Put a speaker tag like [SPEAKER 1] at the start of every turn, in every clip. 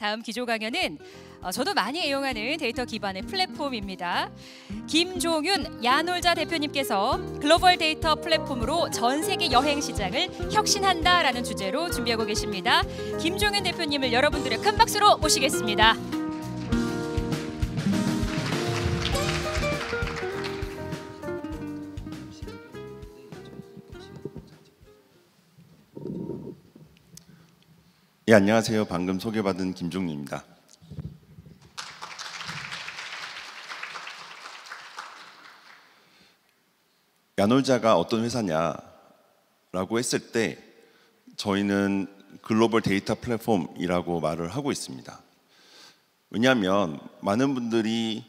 [SPEAKER 1] 다음 기조 강연은 저도 많이 애용하는 데이터 기반의 플랫폼입니다. 김종윤 야놀자 대표님께서 글로벌 데이터 플랫폼으로 전 세계 여행 시장을 혁신한다라는 주제로 준비하고 계십니다. 김종윤 대표님을 여러분들의 큰 박수로 모시겠습니다.
[SPEAKER 2] 예, 안녕하세요. 방금 소개받은 김종윤입니다. 야놀자가 어떤 회사냐라고 했을 때 저희는 글로벌 데이터 플랫폼이라고 말을 하고 있습니다. 왜냐하면 많은 분들이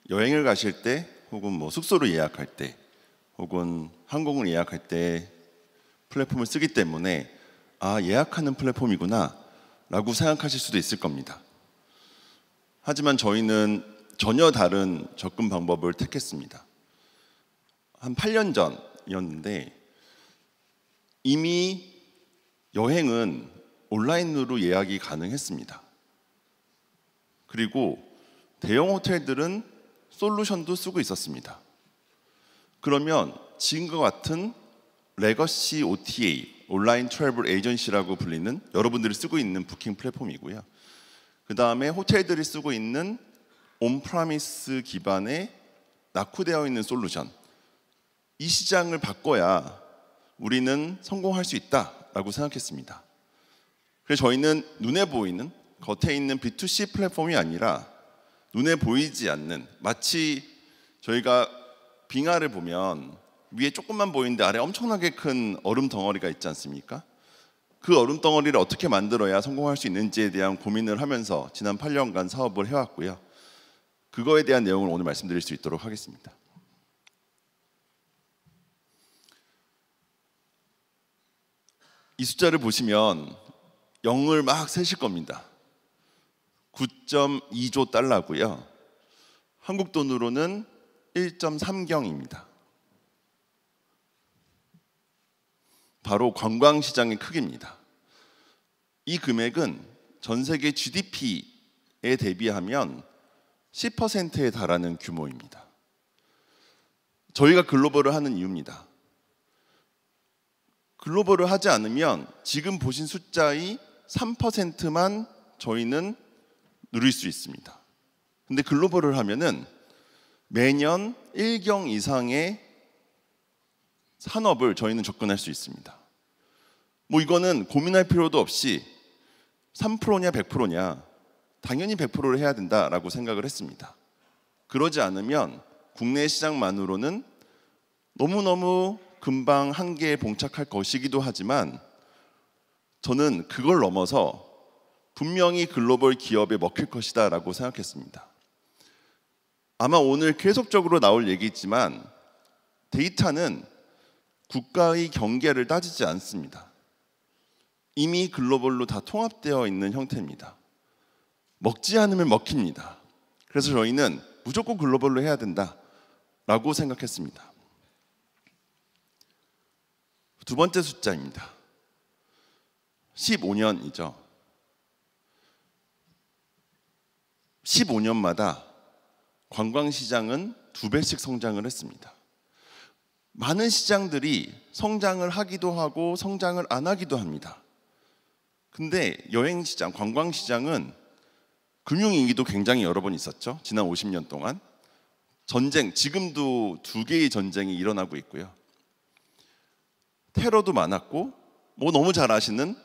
[SPEAKER 2] 여행을 가실 때 혹은 뭐 숙소를 예약할 때 혹은 항공을 예약할 때 플랫폼을 쓰기 때문에 아, 예약하는 플랫폼이구나 라고 생각하실 수도 있을 겁니다. 하지만 저희는 전혀 다른 접근 방법을 택했습니다. 한 8년 전이었는데 이미 여행은 온라인으로 예약이 가능했습니다. 그리고 대형 호텔들은 솔루션도 쓰고 있었습니다. 그러면 지금과 같은 레거시 OTA, 온라인 트래블 에이전시라고 불리는 여러분들이 쓰고 있는 부킹 플랫폼이고요. 그 다음에 호텔들이 쓰고 있는 온프라미스 기반의 낙후되어 있는 솔루션, 이 시장을 바꿔야 우리는 성공할 수 있다라고 생각했습니다. 그래서 저희는 눈에 보이는 겉에 있는 B2C 플랫폼이 아니라 눈에 보이지 않는, 마치 저희가 빙하를 보면 위에 조금만 보이는데 아래 엄청나게 큰 얼음 덩어리가 있지 않습니까? 그 얼음 덩어리를 어떻게 만들어야 성공할 수 있는지에 대한 고민을 하면서 지난 8년간 사업을 해왔고요. 그거에 대한 내용을 오늘 말씀드릴 수 있도록 하겠습니다. 이 숫자를 보시면 0을 막 세실 겁니다. 9.2조 달러고요. 한국 돈으로는 1.3경입니다. 바로 관광시장의 크기입니다. 이 금액은 전 세계 GDP에 대비하면 10%에 달하는 규모입니다. 저희가 글로벌을 하는 이유입니다. 글로벌을 하지 않으면 지금 보신 숫자의 3%만 저희는 누릴 수 있습니다. 근데 글로벌을 하면은 매년 1경 이상의 산업을 저희는 접근할 수 있습니다. 뭐 이거는 고민할 필요도 없이 3%냐 100%냐 당연히 100%를 해야 된다라고 생각을 했습니다. 그러지 않으면 국내 시장만으로는 너무너무 금방 한계에 봉착할 것이기도 하지만 저는 그걸 넘어서 분명히 글로벌 기업에 먹힐 것이다 라고 생각했습니다. 아마 오늘 계속적으로 나올 얘기지만 데이터는 국가의 경계를 따지지 않습니다. 이미 글로벌로 다 통합되어 있는 형태입니다. 먹지 않으면 먹힙니다. 그래서 저희는 무조건 글로벌로 해야 된다라고 생각했습니다. 두 번째 숫자입니다. 15년이죠. 15년마다 관광시장은 2배씩 성장을 했습니다. 많은 시장들이 성장을 하기도 하고 성장을 안 하기도 합니다. 근데 여행시장, 관광시장은 금융위기도 굉장히 여러 번 있었죠. 지난 50년 동안. 전쟁, 지금도 2개의 전쟁이 일어나고 있고요. 테러도 많았고 뭐 너무 잘 아시는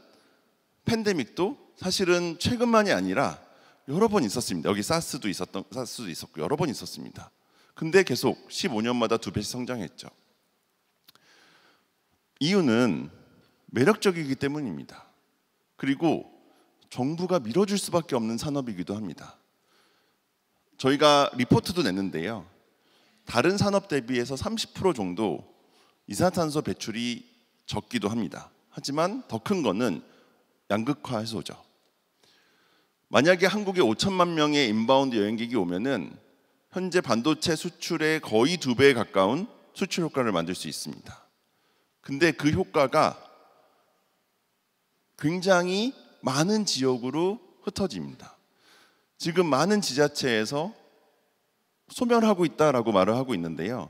[SPEAKER 2] 팬데믹도 사실은 최근만이 아니라 여러 번 있었습니다. 여기 사스도 있었고 여러 번 있었습니다. 근데 계속 15년마다 2배씩 성장했죠. 이유는 매력적이기 때문입니다. 그리고 정부가 밀어줄 수밖에 없는 산업이기도 합니다. 저희가 리포트도 냈는데요. 다른 산업 대비해서 30% 정도 이산화탄소 배출이 적기도 합니다. 하지만 더 큰 거는 양극화 해소죠. 만약에 한국에 5천만 명의 인바운드 여행객이 오면은 현재 반도체 수출의 거의 2배에 가까운 수출 효과를 만들 수 있습니다. 근데 그 효과가 굉장히 많은 지역으로 흩어집니다. 지금 많은 지자체에서 소멸하고 있다라고 말을 하고 있는데요.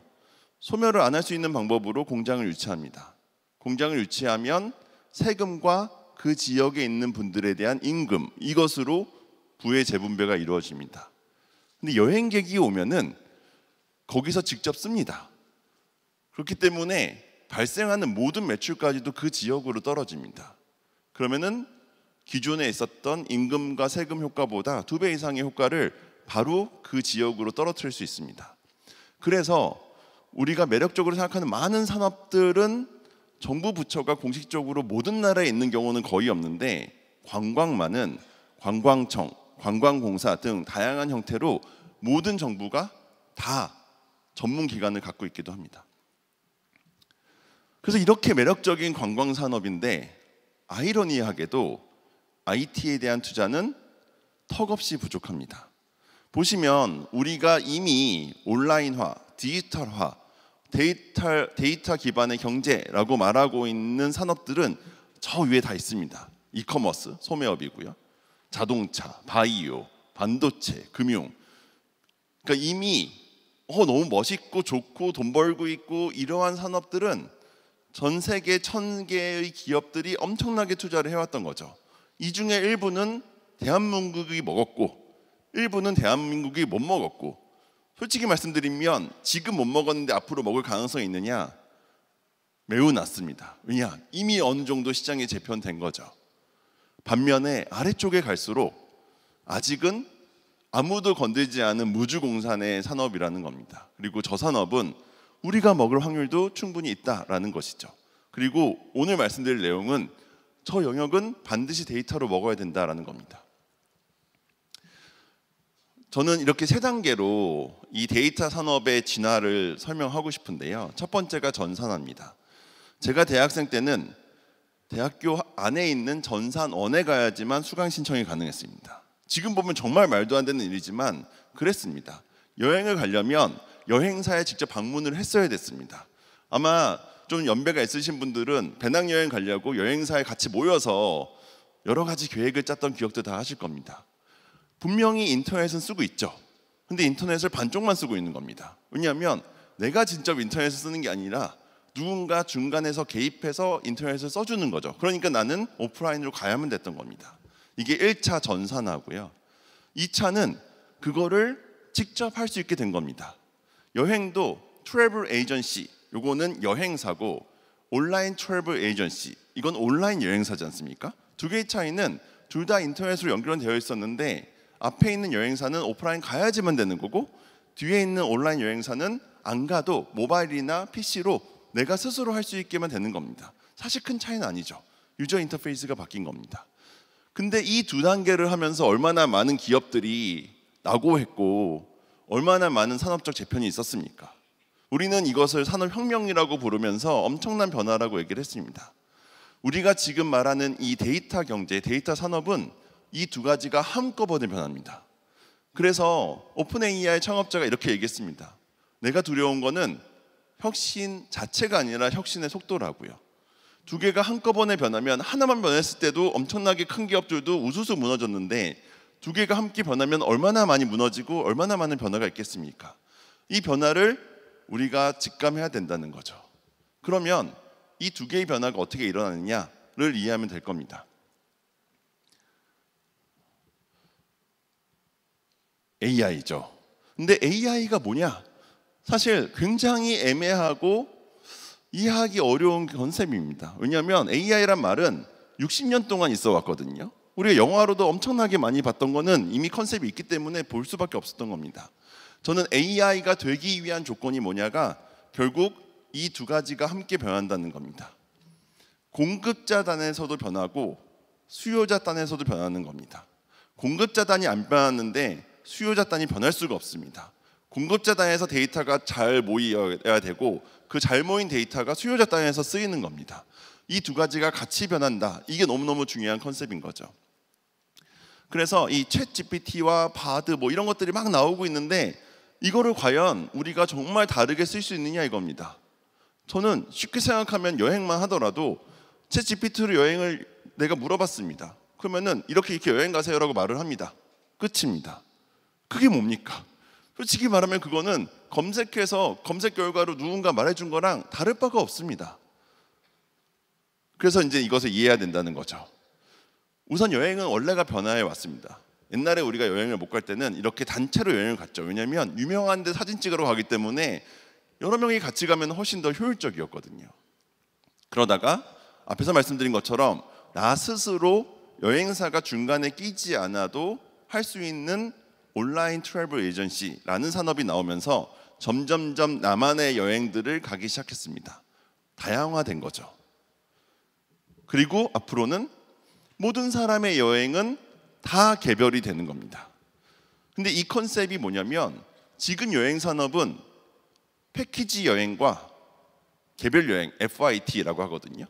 [SPEAKER 2] 소멸을 안 할 수 있는 방법으로 공장을 유치합니다. 공장을 유치하면 세금과 그 지역에 있는 분들에 대한 임금, 이것으로 부의 재분배가 이루어집니다. 근데 여행객이 오면은 거기서 직접 씁니다. 그렇기 때문에 발생하는 모든 매출까지도 그 지역으로 떨어집니다. 그러면은 기존에 있었던 임금과 세금 효과보다 2배 이상의 효과를 바로 그 지역으로 떨어뜨릴 수 있습니다. 그래서 우리가 매력적으로 생각하는 많은 산업들은 정부 부처가 공식적으로 모든 나라에 있는 경우는 거의 없는데, 관광만은 관광청, 관광공사 등 다양한 형태로 모든 정부가 다 전문 기관을 갖고 있기도 합니다. 그래서 이렇게 매력적인 관광 산업인데 아이러니하게도 IT에 대한 투자는 턱없이 부족합니다. 보시면 우리가 이미 온라인화, 디지털화, 데이터 기반의 경제라고 말하고 있는 산업들은 저 위에 다 있습니다. 이커머스, 소매업이고요. 자동차, 바이오, 반도체, 금융. 그러니까 이미 너무 멋있고 좋고 돈 벌고 있고 이러한 산업들은 전 세계 1000개의 기업들이 엄청나게 투자를 해왔던 거죠. 이 중에 일부는 대한민국이 먹었고 일부는 대한민국이 못 먹었고, 솔직히 말씀드리면 지금 못 먹었는데 앞으로 먹을 가능성이 있느냐? 매우 낮습니다. 왜냐? 이미 어느 정도 시장이 재편된 거죠. 반면에 아래쪽에 갈수록 아직은 아무도 건들지 않은 무주공산의 산업이라는 겁니다. 그리고 저 산업은 우리가 먹을 확률도 충분히 있다라는 것이죠. 그리고 오늘 말씀드릴 내용은 저 영역은 반드시 데이터로 먹어야 된다라는 겁니다. 저는 이렇게 3단계로 이 데이터 산업의 진화를 설명하고 싶은데요. 첫 번째가 전산화입니다. 제가 대학생 때는 대학교 안에 있는 전산원에 가야지만 수강 신청이 가능했습니다. 지금 보면 정말 말도 안 되는 일이지만 그랬습니다. 여행을 가려면 여행사에 직접 방문을 했어야 됐습니다. 아마 좀 연배가 있으신 분들은 배낭여행 가려고 여행사에 같이 모여서 여러 가지 계획을 짰던 기억도 다 하실 겁니다. 분명히 인터넷은 쓰고 있죠. 근데 인터넷을 반쪽만 쓰고 있는 겁니다. 왜냐하면 내가 직접 인터넷을 쓰는 게 아니라 누군가 중간에서 개입해서 인터넷을 써주는 거죠. 그러니까 나는 오프라인으로 가야만 됐던 겁니다. 이게 1차 전산화고요. 2차는 그거를 직접 할 수 있게 된 겁니다. 여행도 트래블 에이전시, 요거는 여행사고, 온라인 트래블 에이전시, 이건 온라인 여행사지 않습니까? 두 개의 차이는 둘 다 인터넷으로 연결되어 있었는데 앞에 있는 여행사는 오프라인 가야지만 되는 거고, 뒤에 있는 온라인 여행사는 안 가도 모바일이나 PC로 내가 스스로 할 수 있게만 되는 겁니다. 사실 큰 차이는 아니죠. 유저 인터페이스가 바뀐 겁니다. 근데 이 2단계를 하면서 얼마나 많은 기업들이 낙오했고 얼마나 많은 산업적 재편이 있었습니까? 우리는 이것을 산업혁명이라고 부르면서 엄청난 변화라고 얘기를 했습니다. 우리가 지금 말하는 이 데이터 경제, 데이터 산업은 이 2가지가 한꺼번에 변합니다. 그래서 오픈 AI 창업자가 이렇게 얘기했습니다. 내가 두려운 거는 혁신 자체가 아니라 혁신의 속도라고요. 2개가 한꺼번에 변하면 하나만 변했을 때도 엄청나게 큰 기업들도 우수수 무너졌는데 2개가 함께 변하면 얼마나 많이 무너지고 얼마나 많은 변화가 있겠습니까? 이 변화를 우리가 직감해야 된다는 거죠. 그러면 이 2개의 변화가 어떻게 일어나느냐를 이해하면 될 겁니다. AI죠. 근데 AI가 뭐냐? 사실 굉장히 애매하고 이해하기 어려운 컨셉입니다. 왜냐하면 AI란 말은 60년 동안 있어 왔거든요. 우리가 영화로도 엄청나게 많이 봤던 거는 이미 컨셉이 있기 때문에 볼 수밖에 없었던 겁니다. 저는 AI가 되기 위한 조건이 뭐냐가 결국 이 2가지가 함께 변한다는 겁니다. 공급자 단에서도 변하고 수요자 단에서도 변하는 겁니다. 공급자 단이 안 변하는데 수요자 단이 변할 수가 없습니다. 공급자 단에서 데이터가 잘 모여야 되고 그 잘 모인 데이터가 수요자 단에서 쓰이는 겁니다. 이 2가지가 같이 변한다. 이게 너무너무 중요한 컨셉인 거죠. 그래서 이 챗 GPT와 바드 뭐 이런 것들이 막 나오고 있는데 이거를 과연 우리가 정말 다르게 쓸 수 있느냐 이겁니다. 저는 쉽게 생각하면 여행만 하더라도 챗 GPT로 여행을 내가 물어봤습니다. 그러면은 이렇게 여행 가세요라고 말을 합니다. 끝입니다. 그게 뭡니까? 솔직히 말하면 그거는 검색해서 검색 결과로 누군가 말해준 거랑 다를 바가 없습니다. 그래서 이제 이것을 이해해야 된다는 거죠. 우선 여행은 원래가 변화해 왔습니다. 옛날에 우리가 여행을 못 갈 때는 이렇게 단체로 여행을 갔죠. 왜냐하면 유명한 데 사진 찍으러 가기 때문에 여러 명이 같이 가면 훨씬 더 효율적이었거든요. 그러다가 앞에서 말씀드린 것처럼 나 스스로 여행사가 중간에 끼지 않아도 할 수 있는 온라인 트래블 에이전시라는 산업이 나오면서 점점점 나만의 여행들을 가기 시작했습니다. 다양화된 거죠. 그리고 앞으로는 모든 사람의 여행은 다 개별이 되는 겁니다. 근데 이 컨셉이 뭐냐면 지금 여행 산업은 패키지 여행과 개별 여행, FIT라고 하거든요.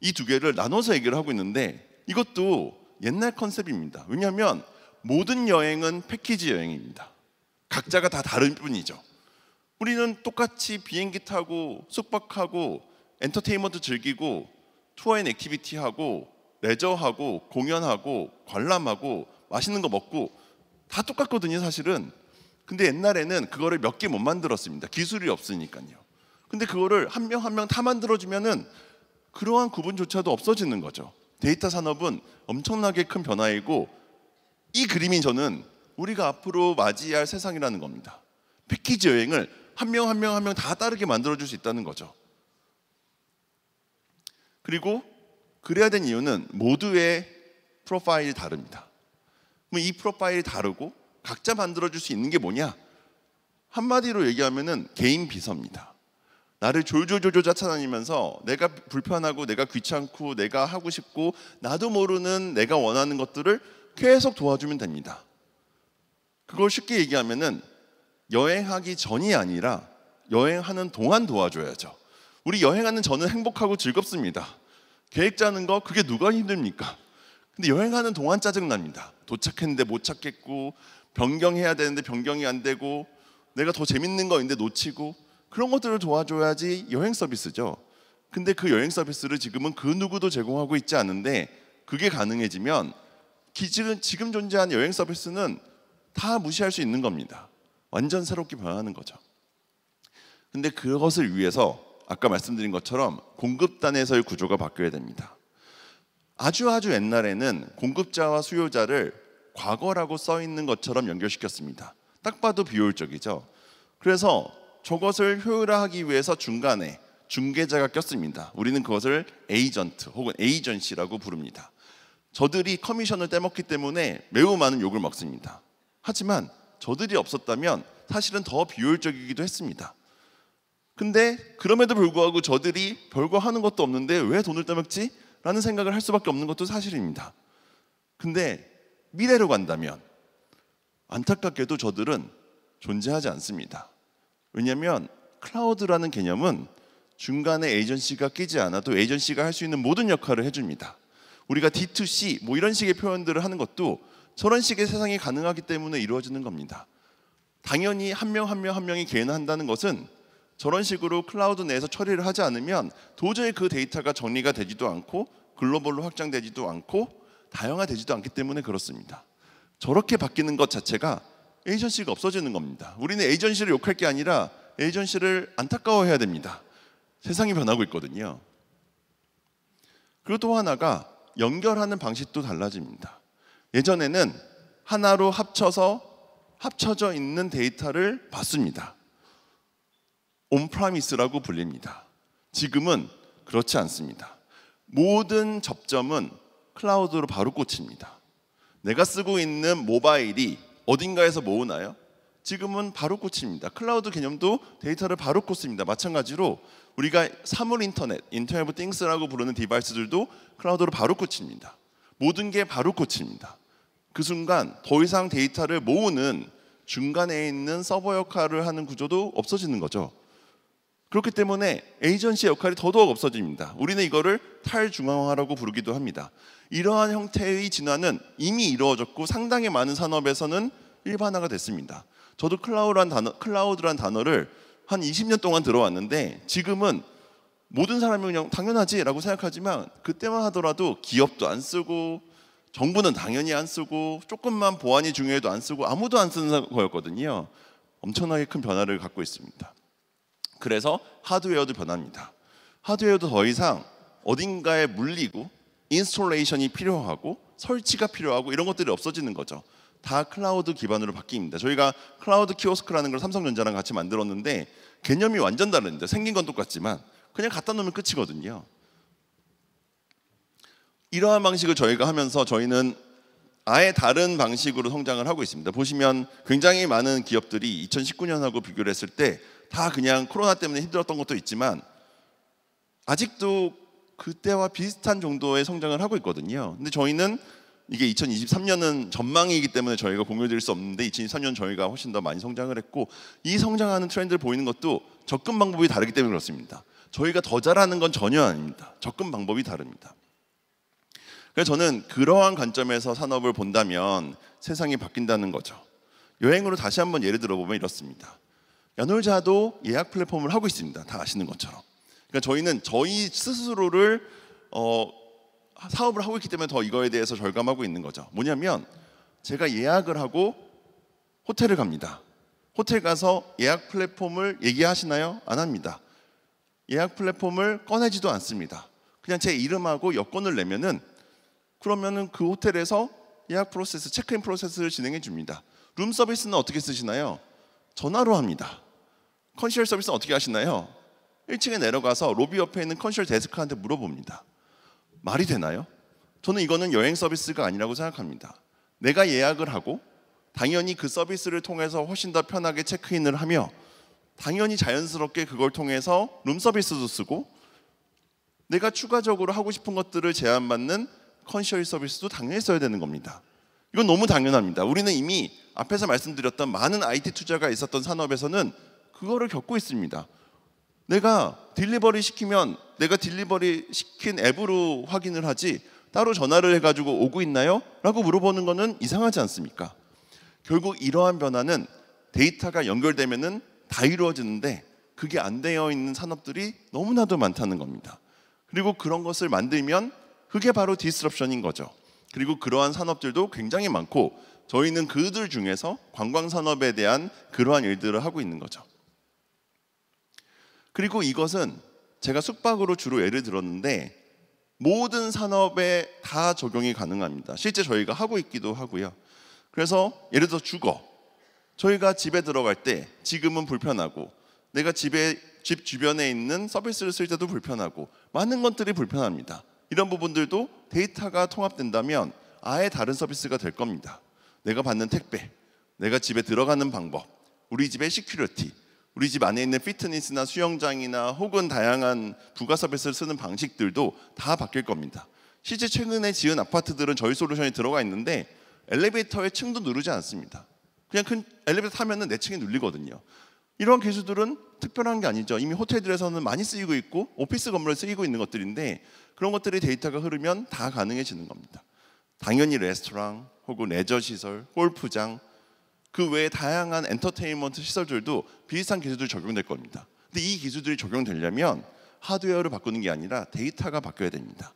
[SPEAKER 2] 이 두 개를 나눠서 얘기를 하고 있는데 이것도 옛날 컨셉입니다. 왜냐하면 모든 여행은 패키지 여행입니다. 각자가 다 다른 뿐이죠. 우리는 똑같이 비행기 타고 숙박하고 엔터테인먼트 즐기고 투어 앤 액티비티 하고 레저하고 공연하고 관람하고 맛있는 거 먹고 다 똑같거든요, 사실은. 근데 옛날에는 그거를 몇 개 못 만들었습니다. 기술이 없으니까요. 근데 그거를 한 명 한 명 다 만들어주면은 그러한 구분조차도 없어지는 거죠. 데이터 산업은 엄청나게 큰 변화이고 이 그림이 저는 우리가 앞으로 맞이할 세상이라는 겁니다. 패키지 여행을 한 명 한 명 한 명 다 다르게 만들어줄 수 있다는 거죠. 그리고 그래야 된 이유는 모두의 프로파일이 다릅니다. 이 프로파일이 다르고 각자 만들어줄 수 있는 게 뭐냐? 한마디로 얘기하면은 개인 비서입니다. 나를 졸졸졸졸 쫓아다니면서 내가 불편하고 내가 귀찮고 내가 하고 싶고 나도 모르는 내가 원하는 것들을 계속 도와주면 됩니다. 그걸 쉽게 얘기하면은 여행하기 전이 아니라 여행하는 동안 도와줘야죠. 우리 여행하는 전은 행복하고 즐겁습니다. 계획 짜는 거 그게 누가 힘듭니까? 근데 여행하는 동안 짜증납니다. 도착했는데 못 찾겠고 변경해야 되는데 변경이 안 되고 내가 더 재밌는 거 있는데 놓치고 그런 것들을 도와줘야지 여행 서비스죠. 근데 그 여행 서비스를 지금은 그 누구도 제공하고 있지 않은데 그게 가능해지면 지금 존재하는 여행 서비스는 다 무시할 수 있는 겁니다. 완전 새롭게 변하는 거죠. 근데 그것을 위해서 아까 말씀드린 것처럼 공급단에서의 구조가 바뀌어야 됩니다. 아주 옛날에는 공급자와 수요자를 과거라고 써 있는 것처럼 연결시켰습니다. 딱 봐도 비효율적이죠. 그래서 저것을 효율화하기 위해서 중간에 중개자가 꼈습니다. 우리는 그것을 에이전트 혹은 에이전시라고 부릅니다. 저들이 커미션을 떼먹기 때문에 매우 많은 욕을 먹습니다. 하지만 저들이 없었다면 사실은 더 비효율적이기도 했습니다. 근데 그럼에도 불구하고 저들이 별거 하는 것도 없는데 왜 돈을 떼먹지? 라는 생각을 할 수밖에 없는 것도 사실입니다. 근데 미래로 간다면 안타깝게도 저들은 존재하지 않습니다. 왜냐하면 클라우드라는 개념은 중간에 에이전시가 끼지 않아도 에이전시가 할 수 있는 모든 역할을 해줍니다. 우리가 D2C 뭐 이런 식의 표현들을 하는 것도 저런 식의 세상이 가능하기 때문에 이루어지는 겁니다. 당연히 한 명 한 명이 개인한다는 것은 저런 식으로 클라우드 내에서 처리를 하지 않으면 도저히 그 데이터가 정리가 되지도 않고 글로벌로 확장되지도 않고 다양화되지도 않기 때문에 그렇습니다. 저렇게 바뀌는 것 자체가 에이전시가 없어지는 겁니다. 우리는 에이전시를 욕할 게 아니라 에이전시를 안타까워해야 됩니다. 세상이 변하고 있거든요. 그리고 또 하나가 연결하는 방식도 달라집니다. 예전에는 하나로 합쳐져 있는 데이터를 봤습니다. 온프라미스라고 불립니다. 지금은 그렇지 않습니다. 모든 접점은 클라우드로 바로 꽂힙니다. 내가 쓰고 있는 모바일이 어딘가에서 모으나요? 지금은 바로 꽂힙니다. 클라우드 개념도 데이터를 바로 꽂습니다. 마찬가지로 우리가 사물 인터넷 오브 띵스라고 부르는 디바이스들도 클라우드로 바로 꽂힙니다. 모든 게 바로 꽂힙니다. 그 순간 더 이상 데이터를 모으는 중간에 있는 서버 역할을 하는 구조도 없어지는 거죠. 그렇기 때문에 에이전시 역할이 더더욱 없어집니다. 우리는 이거를 탈중앙화라고 부르기도 합니다. 이러한 형태의 진화는 이미 이루어졌고 상당히 많은 산업에서는 일반화가 됐습니다. 저도 클라우드란 단어를 한 20년 동안 들어왔는데 지금은 모든 사람이 그냥 당연하지라고 생각하지만 그때만 하더라도 기업도 안 쓰고 정부는 당연히 안 쓰고 조금만 보안이 중요해도 안 쓰고 아무도 안 쓰는 거였거든요. 엄청나게 큰 변화를 갖고 있습니다. 그래서 하드웨어도 변합니다. 하드웨어도 더 이상 어딘가에 물리고 인스톨레이션이 필요하고 설치가 필요하고 이런 것들이 없어지는 거죠. 다 클라우드 기반으로 바뀝니다. 저희가 클라우드 키오스크라는 걸 삼성전자랑 같이 만들었는데 개념이 완전 다릅니다. 생긴 건 똑같지만 그냥 갖다 놓으면 끝이거든요. 이러한 방식을 저희가 하면서 저희는 아예 다른 방식으로 성장을 하고 있습니다. 보시면 굉장히 많은 기업들이 2019년하고 비교를 했을 때 다 그냥 코로나 때문에 힘들었던 것도 있지만 아직도 그때와 비슷한 정도의 성장을 하고 있거든요. 근데 저희는 이게 2023년은 전망이기 때문에 저희가 공유드릴 수 없는데 2023년 저희가 훨씬 더 많이 성장을 했고 이 성장하는 트렌드를 보이는 것도 접근 방법이 다르기 때문에 그렇습니다. 저희가 더 잘하는 건 전혀 아닙니다. 접근 방법이 다릅니다. 그래서 저는 그러한 관점에서 산업을 본다면 세상이 바뀐다는 거죠. 여행으로 다시 한번 예를 들어보면 이렇습니다. 야놀자도 예약 플랫폼을 하고 있습니다. 다 아시는 것처럼. 그러니까 저희는 저희 스스로를 사업을 하고 있기 때문에 더 이거에 대해서 절감하고 있는 거죠. 뭐냐면 제가 예약을 하고 호텔을 갑니다. 호텔 가서 예약 플랫폼을 얘기하시나요? 안 합니다. 예약 플랫폼을 꺼내지도 않습니다. 그냥 제 이름하고 여권을 내면은 그러면은 그 호텔에서 예약 프로세스, 체크인 프로세스를 진행해 줍니다. 룸 서비스는 어떻게 쓰시나요? 전화로 합니다. 컨시얼 서비스는 어떻게 하시나요? 1층에 내려가서 로비 옆에 있는 컨시얼 데스크한테 물어봅니다. 말이 되나요? 저는 이거는 여행 서비스가 아니라고 생각합니다. 내가 예약을 하고 당연히 그 서비스를 통해서 훨씬 더 편하게 체크인을 하며 당연히 자연스럽게 그걸 통해서 룸 서비스도 쓰고 내가 추가적으로 하고 싶은 것들을 제한받는 컨시얼 서비스도 당연히 써야 되는 겁니다. 이건 너무 당연합니다. 우리는 이미 앞에서 말씀드렸던 많은 IT 투자가 있었던 산업에서는 그거를 겪고 있습니다. 내가 딜리버리 시키면 내가 딜리버리 시킨 앱으로 확인을 하지 따로 전화를 해가지고 오고 있나요? 라고 물어보는 거는 이상하지 않습니까? 결국 이러한 변화는 데이터가 연결되면은 다 이루어지는데 그게 안 되어 있는 산업들이 너무나도 많다는 겁니다. 그리고 그런 것을 만들면 그게 바로 디스럽션인 거죠. 그리고 그러한 산업들도 굉장히 많고 저희는 그들 중에서 관광산업에 대한 그러한 일들을 하고 있는 거죠. 그리고 이것은 제가 숙박으로 주로 예를 들었는데 모든 산업에 다 적용이 가능합니다. 실제 저희가 하고 있기도 하고요. 그래서 예를 들어 주거. 저희가 집에 들어갈 때 지금은 불편하고 내가 집 주변에 있는 서비스를 쓸 때도 불편하고 많은 것들이 불편합니다. 이런 부분들도 데이터가 통합된다면 아예 다른 서비스가 될 겁니다. 내가 받는 택배, 내가 집에 들어가는 방법, 우리 집의 시큐리티, 우리 집 안에 있는 피트니스나 수영장이나 혹은 다양한 부가 서비스를 쓰는 방식들도 다 바뀔 겁니다. 실제 최근에 지은 아파트들은 저희 솔루션이 들어가 있는데 엘리베이터의 층도 누르지 않습니다. 그냥 큰 엘리베이터 타면은 내 층이 눌리거든요. 이런 기술들은 특별한 게 아니죠. 이미 호텔들에서는 많이 쓰이고 있고 오피스 건물에 쓰이고 있는 것들인데 그런 것들이 데이터가 흐르면 다 가능해지는 겁니다. 당연히 레스토랑 혹은 레저 시설, 골프장 그 외에 다양한 엔터테인먼트 시설들도 비슷한 기술들이 적용될 겁니다. 근데 이 기술들이 적용되려면 하드웨어를 바꾸는 게 아니라 데이터가 바뀌어야 됩니다.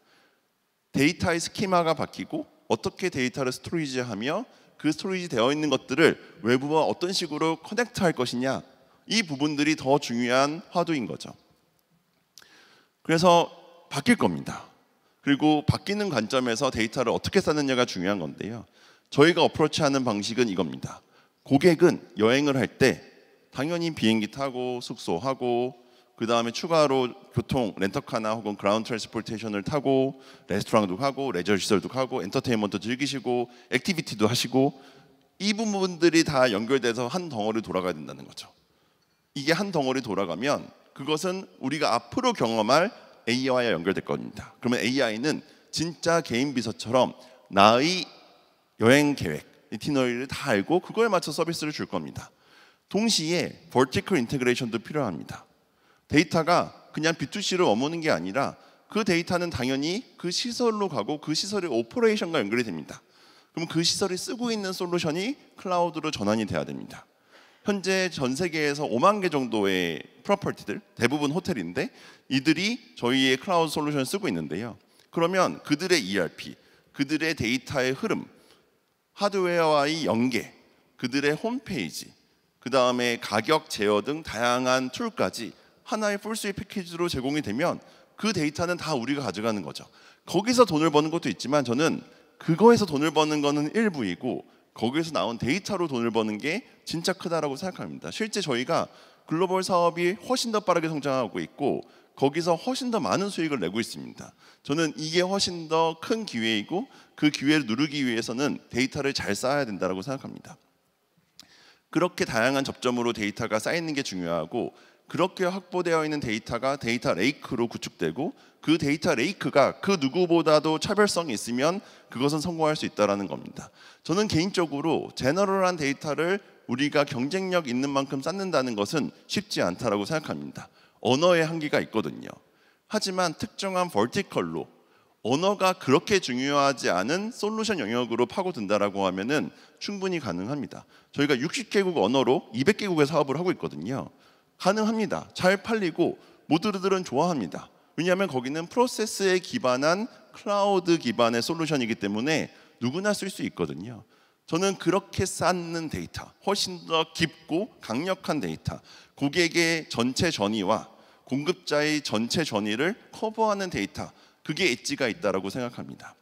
[SPEAKER 2] 데이터의 스키마가 바뀌고 어떻게 데이터를 스토리지하며 그 스토리지 되어 있는 것들을 외부와 어떤 식으로 커넥트할 것이냐 이 부분들이 더 중요한 화두인 거죠. 그래서 바뀔 겁니다. 그리고 바뀌는 관점에서 데이터를 어떻게 쌓느냐가 중요한 건데요. 저희가 어프로치하는 방식은 이겁니다. 고객은 여행을 할 때 당연히 비행기 타고 숙소하고 그 다음에 추가로 교통, 렌터카나 혹은 그라운드 트랜스포테이션을 타고 레스토랑도 가고 레저 시설도 가고 엔터테인먼트 즐기시고 액티비티도 하시고 이 부분들이 다 연결돼서 한 덩어리 돌아가야 된다는 거죠. 이게 한 덩어리 돌아가면 그것은 우리가 앞으로 경험할 AI와 연결될 겁니다. 그러면 AI는 진짜 개인 비서처럼 나의 여행 계획, 이티너리를 다 알고 그거에 맞춰 서비스를 줄 겁니다. 동시에 vertical integration도 필요합니다. 데이터가 그냥 B2C로 넘어오는 게 아니라 그 데이터는 당연히 그 시설로 가고 그 시설의 오퍼레이션과 연결이 됩니다. 그럼 그 시설이 쓰고 있는 솔루션이 클라우드로 전환이 돼야 됩니다. 현재 전 세계에서 5만 개 정도의 프로퍼티들, 대부분 호텔인데 이들이 저희의 클라우드 솔루션을 쓰고 있는데요. 그러면 그들의 ERP, 그들의 데이터의 흐름, 하드웨어와의 연계, 그들의 홈페이지, 그 다음에 가격 제어 등 다양한 툴까지 하나의 풀스윗 패키지로 제공이 되면 그 데이터는 다 우리가 가져가는 거죠. 거기서 돈을 버는 것도 있지만 저는 그거에서 돈을 버는 거는 일부이고 거기에서 나온 데이터로 돈을 버는 게 진짜 크다라고 생각합니다. 실제 저희가 글로벌 사업이 훨씬 더 빠르게 성장하고 있고 거기서 훨씬 더 많은 수익을 내고 있습니다. 저는 이게 훨씬 더 큰 기회이고 그 기회를 누르기 위해서는 데이터를 잘 쌓아야 된다고 생각합니다. 그렇게 다양한 접점으로 데이터가 쌓이는 게 중요하고 그렇게 확보되어 있는 데이터가 데이터 레이크로 구축되고 그 데이터 레이크가 그 누구보다도 차별성이 있으면 그것은 성공할 수 있다는 겁니다. 저는 개인적으로 제너럴한 데이터를 우리가 경쟁력 있는 만큼 쌓는다는 것은 쉽지 않다고 생각합니다. 언어의 한계가 있거든요. 하지만 특정한 버티컬로 언어가 그렇게 중요하지 않은 솔루션 영역으로 파고든다라고 하면은 충분히 가능합니다. 저희가 60개국 언어로 200개국의 사업을 하고 있거든요. 가능합니다. 잘 팔리고 모두들은 좋아합니다. 왜냐하면 거기는 프로세스에 기반한 클라우드 기반의 솔루션이기 때문에 누구나 쓸 수 있거든요. 저는 그렇게 쌓는 데이터, 훨씬 더 깊고 강력한 데이터, 고객의 전체 전이와 공급자의 전체 전이를 커버하는 데이터, 그게 엣지가 있다고 생각합니다.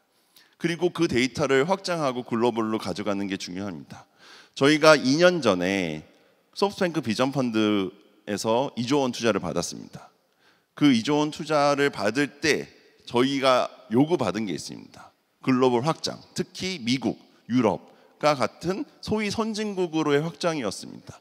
[SPEAKER 2] 그리고 그 데이터를 확장하고 글로벌로 가져가는 게 중요합니다. 저희가 2년 전에 소프트뱅크 비전펀드에서 2조 원 투자를 받았습니다. 그 2조 원 투자를 받을 때 저희가 요구받은 게 있습니다. 글로벌 확장, 특히 미국, 유럽과 같은 소위 선진국으로의 확장이었습니다.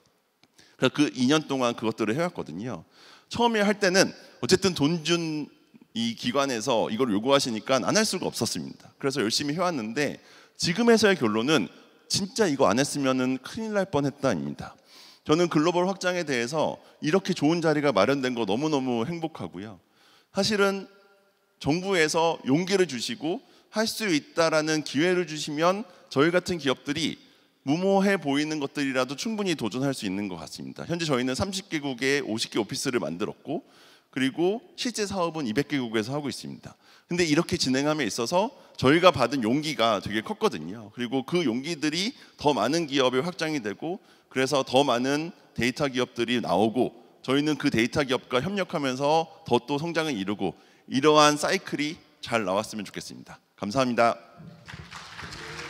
[SPEAKER 2] 그래서 그 2년 동안 그것들을 해왔거든요. 처음에 할 때는 어쨌든 돈 준 이 기관에서 이걸 요구하시니까 안 할 수가 없었습니다. 그래서 열심히 해왔는데 지금에서의 결론은 진짜 이거 안 했으면 큰일 날 뻔했다입니다. 저는 글로벌 확장에 대해서 이렇게 좋은 자리가 마련된 거 너무너무 행복하고요. 사실은 정부에서 용기를 주시고 할 수 있다라는 기회를 주시면 저희 같은 기업들이 무모해 보이는 것들이라도 충분히 도전할 수 있는 것 같습니다. 현재 저희는 30개국에 50개 오피스를 만들었고 그리고 실제 사업은 200개국에서 하고 있습니다. 근데 이렇게 진행함에 있어서 저희가 받은 용기가 되게 컸거든요. 그리고 그 용기들이 더 많은 기업에 확장이 되고 그래서 더 많은 데이터 기업들이 나오고 저희는 그 데이터 기업과 협력하면서 더 또 성장을 이루고 이러한 사이클이 잘 나왔으면 좋겠습니다. 감사합니다.